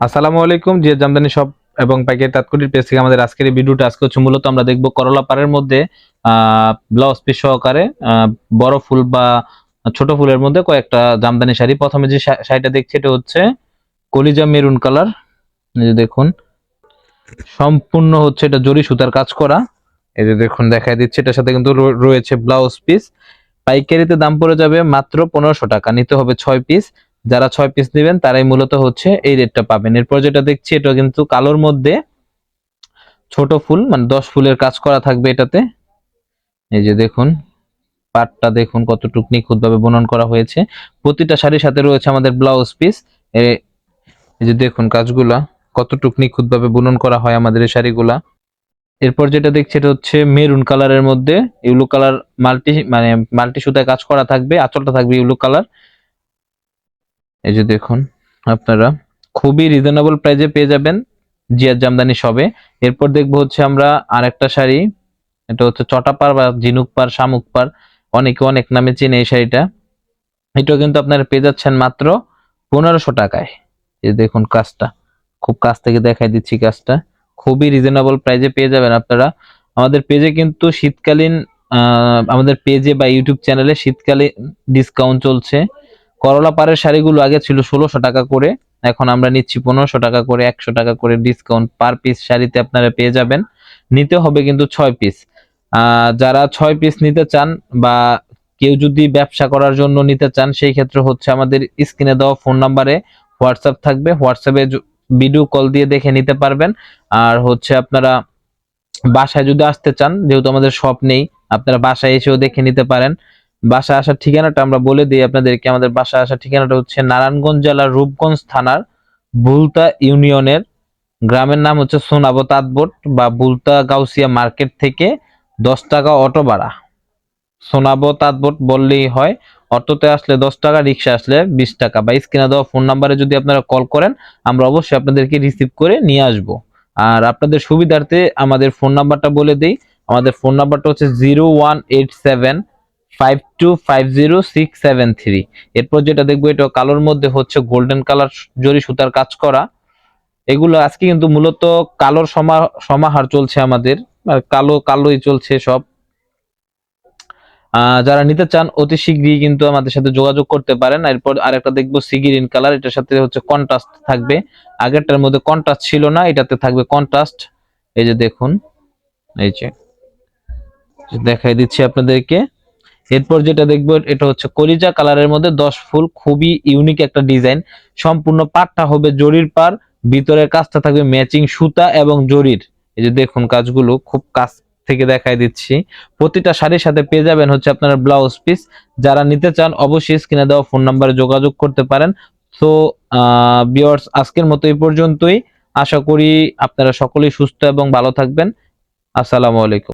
আসসালামু আলাইকুম। যে জামদানি শপ এবং পাইকারি তাঁতকুটির পেজ থেকে আমাদের আজকের এই ভিডিওটা আজকে হচ্ছে মূলত আমরা দেখব করলা পাড়ের মধ্যে ব্লাউজ পিস সহকারে বড় ফুল বা ছোট ফুলের মধ্যে কয়েকটা জামদানি শাড়ি। প্রথমে যে শাড়িটা দেখছি এটা হচ্ছে কলিজা মেরুন কালার। এই যে দেখুন, সম্পূর্ণ হচ্ছে এটা জরি সুতার কাজ করা। এই যে দেখুন দেখাই দিচ্ছে, এটার সাথে কিন্তু রয়েছে ব্লাউজ পিস। পাইকারিতে দাম পড়ে যাবে মাত্র 1500 টাকা, নিতে হবে 6 পিস। যারা 6 পিস নেবেন তারাই মূলত হচ্ছে এই রেটটা পাবেন। এরপর যেটা দেখছি এটা কিন্তু কালোর মধ্যে ছোট ফুল মানে 10 ফুলের কাজ করা থাকবে এটাতে। এই যে দেখুন পাটটা দেখুন কতটুকু নিখুঁত ভাবে বুনন করা হয়েছে। প্রতিটা শাড়ির সাথে রয়েছে আমাদের ব্লাউজ পিস। এই যে দেখুন কাজগুলা কতটুকু নিখুঁত ভাবে বুনন করা হয় আমাদের এই শাড়িগুলা। এরপর যেটা দেখছি এটা হচ্ছে মেরুন কালারের মধ্যে ইউলো কালার মাল্টি সুতায় কাজ করা থাকবে, আঁচলটা থাকবে ইউলো কালার। এই যে দেখুন আপনারা খুবই রিজনেবল প্রাইসে পেয়ে যাবেন জিয়ার জামদানি শপে। এরপর দেখবো হচ্ছে আমরা আরেকটা শাড়ি, এটা হচ্ছে চটাপাড় বা ঝিনুক পাড়, শামুক পাড়, অনেকে অনেক নামে চিনে এই শাড়িটা। এটাও কিন্তু আপনারা পেয়ে যাচ্ছেন মাত্র 1500 টাকায়। এই দেখুন কাজটা খুব কাছ থেকে দেখাই দিচ্ছি, কাজটা খুবই রিজনেবল প্রাইসে পেয়ে যাবেন আপনারা। আমাদের পেজে কিন্তু শীতকালীন আমাদের পেজে বা ইউটিউব চ্যানেলে শীতকালীন ডিসকাউন্ট চলছে। করলা পাড়ের শাড়িগুলো আগে ছিল 1600 টাকা করে, এখন আমরা নিচ্ছি 1500 টাকা করে, 100 টাকা করে ডিসকাউন্ট পার পিস শাড়িতে আপনারা পেয়ে যাবেন। নিতে হবে কিন্তু 6 পিস। যারা 6 পিস নিতে চান বা কেউ যদি ব্যবসা করার জন্য নিতে চান সেই ক্ষেত্রে হচ্ছে আমাদের স্ক্রিনে দেওয়া ফোন নাম্বারে হোয়াটসঅ্যাপ থাকবে, হোয়াটসঅ্যাপে ভিডিও কল দিয়ে দেখে নিতে পারবেন। আর হচ্ছে আপনারা বাসায় যদি আসতে চান, যেহেতু আমাদের শপ নেই, আপনারা বাসায় এসেও দেখে নিতে পারেন। বাসা আসার ঠিকানাটা আমরা বলে দিই আপনাদেরকে। আমাদের বাসা আসার ঠিকানাটা হচ্ছে নারায়ণগঞ্জ জেলার রূপগঞ্জ থানার বুলতা ইউনিয়নের, গ্রামের নাম হচ্ছে সোনাবো তাঁতবোট বা বুলতা গাউসিয়া মার্কেট থেকে 10 টাকা অটো ভাড়া। সোনাবো তাঁতবোট বললেই হয়। অটোতে আসলে 10 টাকা, রিক্সা আসলে 20 টাকা। বা স্ক্রিনে দেওয়া ফোন নাম্বারে যদি আপনারা কল করেন আমরা অবশ্যই আপনাদেরকে রিসিভ করে নিয়ে আসব। আর আপনাদের সুবিধার্থে আমাদের ফোন নাম্বারটা বলে দিই। আমাদের ফোন নাম্বারটা হচ্ছে 018752500673। এরপর যেটা দেখবো এটা কালোর মধ্যে হচ্ছে গোল্ডেন কালার জরি সুতার কাজ করা। এগুলো আজকে কিন্তু মূলত কালোর সমাহার চলছে আমাদের, আর কালোই চলছে সব। যারা নিতে চান অতি শীঘ্রই কিন্তু আমাদের সাথে যোগাযোগ করতে পারেন। এরপর আরেকটা দেখবো সি গ্রিন কালার, এটার সাথে হচ্ছে কন্ট্রাস্ট থাকবে। আগেরটার মধ্যে কন্ট্রাস্ট ছিল না, এটাতে থাকবে কন্ট্রাস্ট। এই যে দেখুন, এই যে দেখাই দিচ্ছি আপনাদেরকে। এরপর যেটা দেখবো এটা হচ্ছে কলিজা কালারের মধ্যে 10 ফুল, খুবই ইউনিক একটা ডিজাইন। সম্পূর্ণ পাড়টা হবে জরির পাড়, ভিতরের কাজটা থাকবে ম্যাচিং সুতা এবং জরির। এই যে দেখুন কাজগুলো খুব কাছ থেকে দেখাই দিচ্ছি। প্রতিটা শাড়ির সাথে পেয়ে যাবেন হচ্ছে আপনার ব্লাউজ পিস। যারা নিতে চান অবশ্যই স্ক্রিনে দেওয়া ফোন নাম্বারে যোগাযোগ করতে পারেন। তো ভিউয়ার্স আজকের মতো এই পর্যন্তই। আশা করি আপনারা সকলেই সুস্থ এবং ভালো থাকবেন। আসসালামু আলাইকুম।